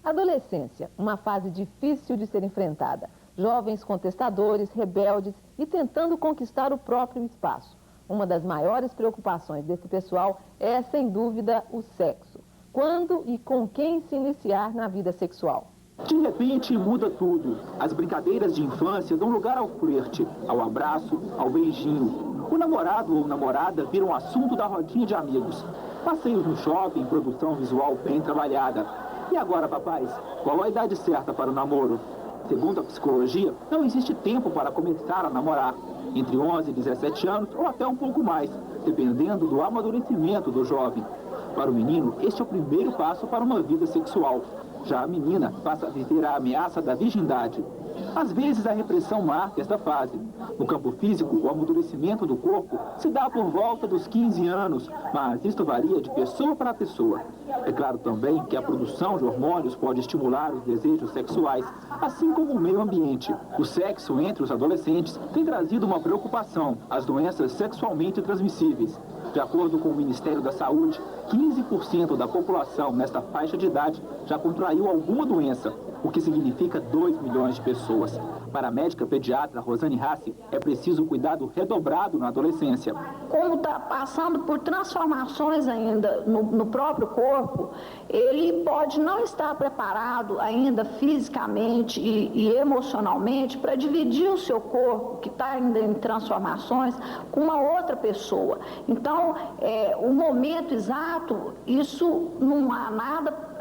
Adolescência, uma fase difícil de ser enfrentada. Jovens contestadores, rebeldes e tentando conquistar o próprio espaço. Uma das maiores preocupações desse pessoal é, sem dúvida, o sexo. Quando e com quem se iniciar na vida sexual? De repente, muda tudo. As brincadeiras de infância dão lugar ao flerte, ao abraço, ao beijinho. O namorado ou namorada vira um assunto da rodinha de amigos. Passeios no shopping, produção visual bem trabalhada. E agora, papais, qual a idade certa para o namoro? Segundo a psicologia, não existe tempo para começar a namorar. Entre 11 e 17 anos ou até um pouco mais, dependendo do amadurecimento do jovem. Para o menino, este é o primeiro passo para uma vida sexual. Já a menina passa a viver a ameaça da virgindade. Às vezes, a repressão marca esta fase. No campo físico, o amadurecimento do corpo se dá por volta dos 15 anos, mas isto varia de pessoa para pessoa. É claro também que a produção de hormônios pode estimular os desejos sexuais, assim como o meio ambiente. O sexo entre os adolescentes tem trazido uma preocupação: as doenças sexualmente transmissíveis. De acordo com o Ministério da Saúde, 15% da população nesta faixa de idade já contraiu alguma doença, o que significa 2 milhões de pessoas. Para a médica pediatra Rosane Rassi, é preciso cuidado redobrado na adolescência. Como está passando por transformações ainda no próprio corpo, ele pode não estar preparado ainda fisicamente e emocionalmente para dividir o seu corpo, que está ainda em transformações, com uma outra pessoa. Então, o momento exato, isso não há nada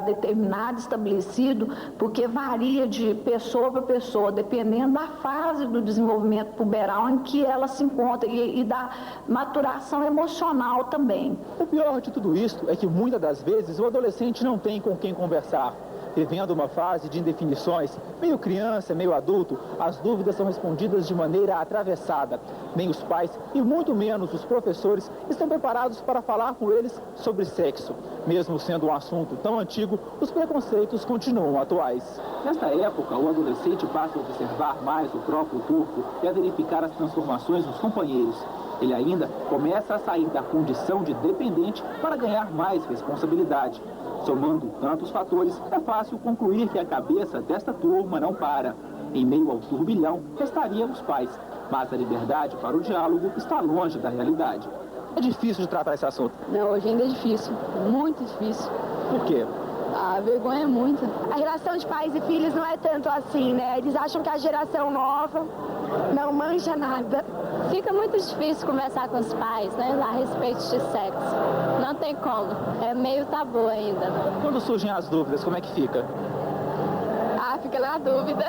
determinado, estabelecido, porque varia de pessoa para pessoa, dependendo da fase do desenvolvimento puberal em que ela se encontra e da maturação emocional também. O pior de tudo isso é que muitas das vezes o adolescente não tem com quem conversar. Vivendo uma fase de indefinições, meio criança, meio adulto, as dúvidas são respondidas de maneira atravessada. Nem os pais e muito menos os professores estão preparados para falar com eles sobre sexo. Mesmo sendo um assunto tão antigo, os preconceitos continuam atuais. Nesta época, o adolescente passa a observar mais o próprio corpo e a verificar as transformações dos companheiros. Ele ainda começa a sair da condição de dependente para ganhar mais responsabilidade. Somando tantos fatores, é fácil concluir que a cabeça desta turma não para. Em meio ao turbilhão, restariam os pais, mas a liberdade para o diálogo está longe da realidade. É difícil de tratar esse assunto. Não, hoje ainda é difícil, muito difícil. Por quê? A vergonha é muita. A relação de pais e filhos não é tanto assim, né? Eles acham que a geração nova não manja nada. Fica muito difícil conversar com os pais, né, a respeito de sexo. Não tem como, é meio tabu ainda. Quando surgem as dúvidas, como é que fica? Fica na dúvida.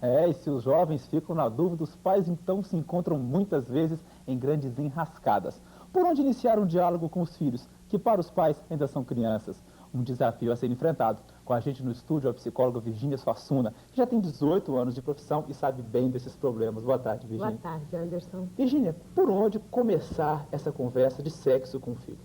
E se os jovens ficam na dúvida, os pais então se encontram muitas vezes em grandes enrascadas. Por onde iniciar um diálogo com os filhos, que para os pais ainda são crianças? Um desafio a ser enfrentado. Com a gente no estúdio, a psicóloga Virgínia Suassuna, que já tem 18 anos de profissão e sabe bem desses problemas. Boa tarde, Virgínia. Boa tarde, Anderson. Virgínia, por onde começar essa conversa de sexo com o filho?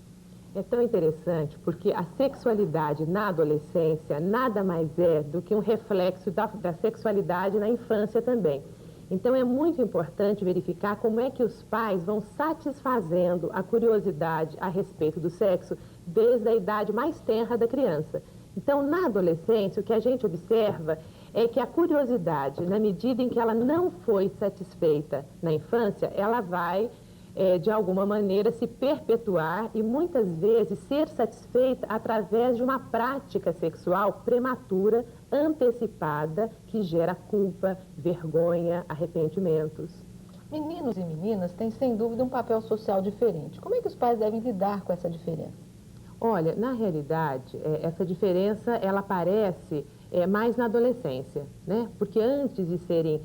É tão interessante porque a sexualidade na adolescência nada mais é do que um reflexo da sexualidade na infância também. Então é muito importante verificar como é que os pais vão satisfazendo a curiosidade a respeito do sexo desde a idade mais tenra da criança. Então, na adolescência, o que a gente observa é que a curiosidade, na medida em que ela não foi satisfeita na infância, ela vai, de alguma maneira, se perpetuar e muitas vezes ser satisfeita através de uma prática sexual prematura, antecipada, que gera culpa, vergonha, arrependimentos. Meninos e meninas têm, sem dúvida, um papel social diferente. Como é que os pais devem lidar com essa diferença? Olha, na realidade, essa diferença, ela aparece mais na adolescência, né? Porque antes de serem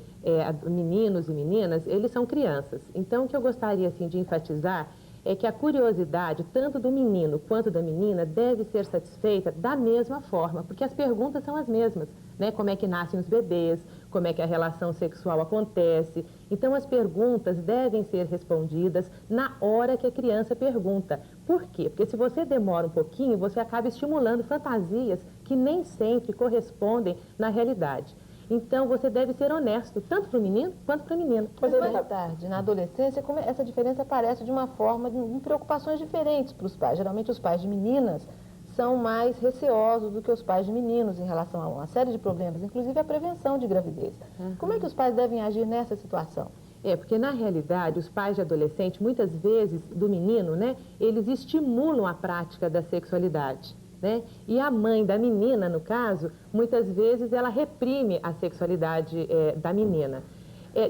meninos e meninas, eles são crianças. Então, o que eu gostaria, assim, de enfatizar é que a curiosidade, tanto do menino quanto da menina, deve ser satisfeita da mesma forma, porque as perguntas são as mesmas, né? Como é que nascem os bebês, como é que a relação sexual acontece. Então, as perguntas devem ser respondidas na hora que a criança pergunta. Por quê? Porque se você demora um pouquinho, você acaba estimulando fantasias que nem sempre correspondem na realidade. Então, você deve ser honesto, tanto para o menino quanto para a menina. Mas mais tarde, na adolescência, como essa diferença aparece de uma forma, em preocupações diferentes para os pais. Geralmente, os pais de meninas são mais receosos do que os pais de meninos em relação a uma série de problemas, inclusive a prevenção de gravidez. Como é que os pais devem agir nessa situação? Porque na realidade os pais de adolescente, muitas vezes do menino, né, eles estimulam a prática da sexualidade, né? E a mãe da menina, no caso, muitas vezes ela reprime a sexualidade da menina.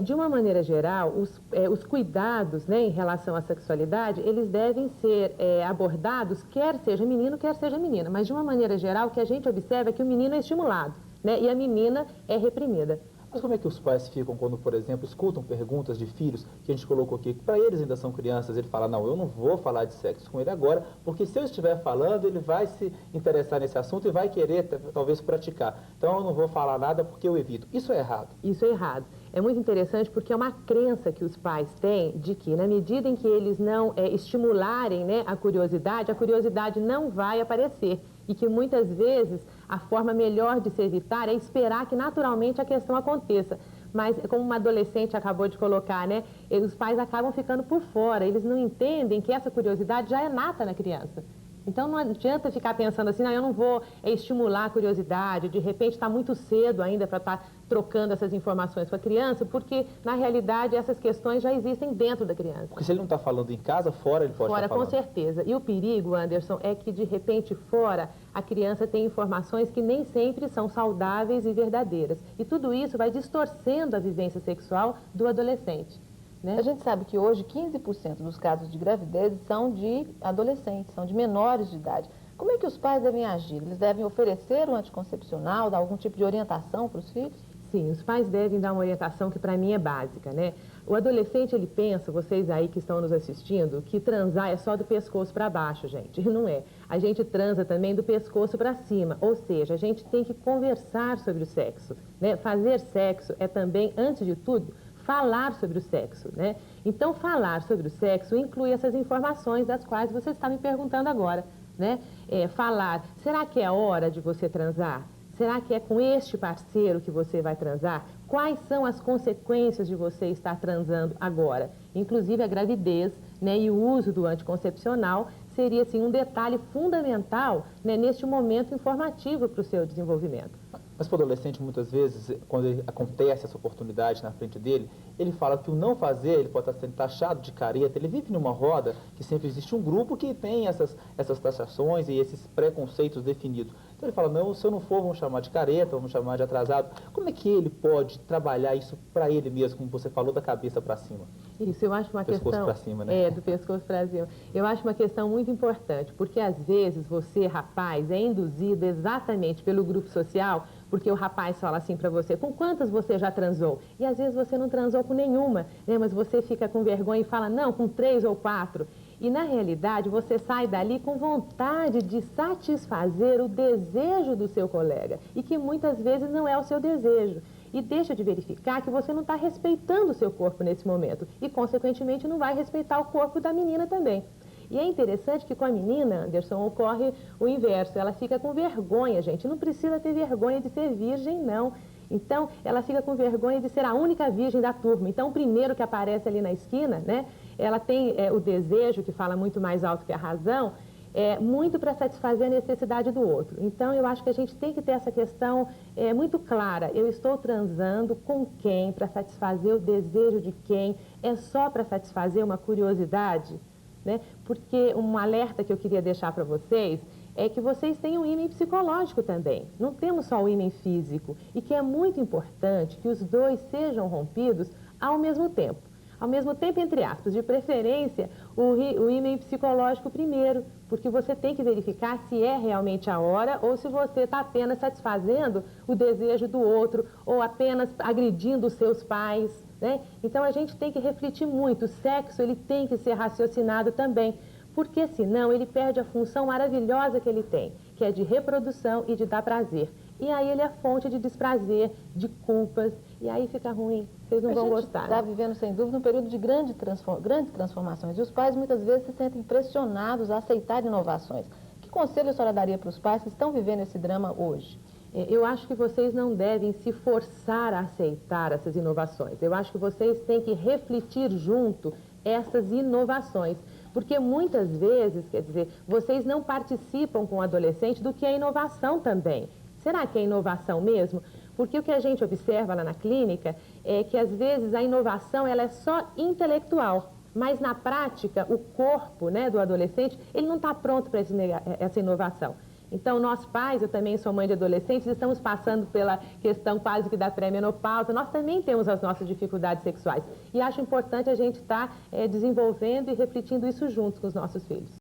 De uma maneira geral, os cuidados, né, em relação à sexualidade, eles devem ser abordados, quer seja menino, quer seja menina. Mas, de uma maneira geral, o que a gente observa é que o menino é estimulado, né, e a menina é reprimida. Mas como é que os pais ficam quando, por exemplo, escutam perguntas de filhos que a gente colocou aqui, que para eles ainda são crianças, ele fala, não, eu não vou falar de sexo com ele agora, porque se eu estiver falando, ele vai se interessar nesse assunto e vai querer, talvez, praticar. Então, eu não vou falar nada porque eu evito. Isso é errado. Isso é errado. É muito interessante porque é uma crença que os pais têm de que, na medida em que eles não estimularem, né, a curiosidade não vai aparecer. E que muitas vezes a forma melhor de se evitar é esperar que naturalmente a questão aconteça. Mas, como uma adolescente acabou de colocar, né, os pais acabam ficando por fora, eles não entendem que essa curiosidade já é nata na criança. Então não adianta ficar pensando assim, não, eu não vou estimular a curiosidade, de repente está muito cedo ainda para estar trocando essas informações com a criança, porque na realidade essas questões já existem dentro da criança. Porque se ele não está falando em casa, fora ele pode estar falando. Fora, com certeza. E o perigo, Anderson, é que de repente fora a criança tem informações que nem sempre são saudáveis e verdadeiras. E tudo isso vai distorcendo a vivência sexual do adolescente. Né? A gente sabe que hoje 15% dos casos de gravidez são de adolescentes, são de menores de idade. Como é que os pais devem agir? Eles devem oferecer um anticoncepcional, dar algum tipo de orientação para os filhos? Sim, os pais devem dar uma orientação que para mim é básica, né? O adolescente, ele pensa, vocês aí que estão nos assistindo, que transar é só do pescoço para baixo, gente. E não é. A gente transa também do pescoço para cima, ou seja, a gente tem que conversar sobre o sexo, né? Fazer sexo é também, antes de tudo, falar sobre o sexo, né? Então, falar sobre o sexo inclui essas informações das quais você está me perguntando agora, né? Falar, será que é a hora de você transar? Será que é com este parceiro que você vai transar? Quais são as consequências de você estar transando agora? Inclusive a gravidez, né, e o uso do anticoncepcional seria assim, um detalhe fundamental, né, neste momento informativo para o seu desenvolvimento. Mas para o adolescente, muitas vezes, quando acontece essa oportunidade na frente dele, ele fala que o não fazer, ele pode estar sendo taxado de careta. Ele vive numa roda que sempre existe um grupo que tem essas taxações e esses preconceitos definidos. Então ele fala, não, se eu não for, vamos chamar de careta, vamos chamar de atrasado. Como é que ele pode trabalhar isso para ele mesmo, como você falou, da cabeça para cima? Isso, eu acho uma questão... Do pescoço para cima, né? Do pescoço para cima. Eu acho uma questão muito importante, porque às vezes você, rapaz, é induzido exatamente pelo grupo social, porque o rapaz fala assim para você, com quantas você já transou? E às vezes você não transou com nenhuma, né? Mas você fica com vergonha e fala, não, com 3 ou 4. E na realidade você sai dali com vontade de satisfazer o desejo do seu colega, e que muitas vezes não é o seu desejo. E deixa de verificar que você não está respeitando o seu corpo nesse momento, e consequentemente não vai respeitar o corpo da menina também. E é interessante que com a menina, Anderson, ocorre o inverso. Ela fica com vergonha, gente. Não precisa ter vergonha de ser virgem, não. Então, ela fica com vergonha de ser a única virgem da turma. Então, o primeiro que aparece ali na esquina, né? Ela tem o desejo, que fala muito mais alto que a razão, muito para satisfazer a necessidade do outro. Então, eu acho que a gente tem que ter essa questão muito clara. Eu estou transando com quem? Para satisfazer o desejo de quem? É só para satisfazer uma curiosidade? Né? Porque um alerta que eu queria deixar para vocês é que vocês têm um ímã psicológico também. Não temos só o ímã físico. E que é muito importante que os dois sejam rompidos ao mesmo tempo. Ao mesmo tempo, entre aspas, de preferência, o ímã psicológico primeiro, porque você tem que verificar se é realmente a hora ou se você está apenas satisfazendo o desejo do outro ou apenas agredindo os seus pais, né? Então, a gente tem que refletir muito. O sexo, ele tem que ser raciocinado também, porque senão ele perde a função maravilhosa que ele tem, que é de reprodução e de dar prazer. E aí ele é fonte de desprazer, de culpas, e aí fica ruim, vocês não vão gostar. A gente está vivendo, sem dúvida, um período de grandes transformações, e os pais muitas vezes se sentem pressionados a aceitar inovações. Que conselho a senhora daria para os pais que estão vivendo esse drama hoje? Eu acho que vocês não devem se forçar a aceitar essas inovações. Eu acho que vocês têm que refletir junto essas inovações. Porque muitas vezes, quer dizer, vocês não participam com o adolescente do que é inovação também. Será que é inovação mesmo? Porque o que a gente observa lá na clínica é que, às vezes, a inovação ela é só intelectual, mas, na prática, o corpo, né, do adolescente, ele não está pronto para essa inovação. Então, nós pais, eu também sou mãe de adolescentes, estamos passando pela questão quase que da pré-menopausa, nós também temos as nossas dificuldades sexuais. E acho importante a gente estar desenvolvendo e refletindo isso juntos com os nossos filhos.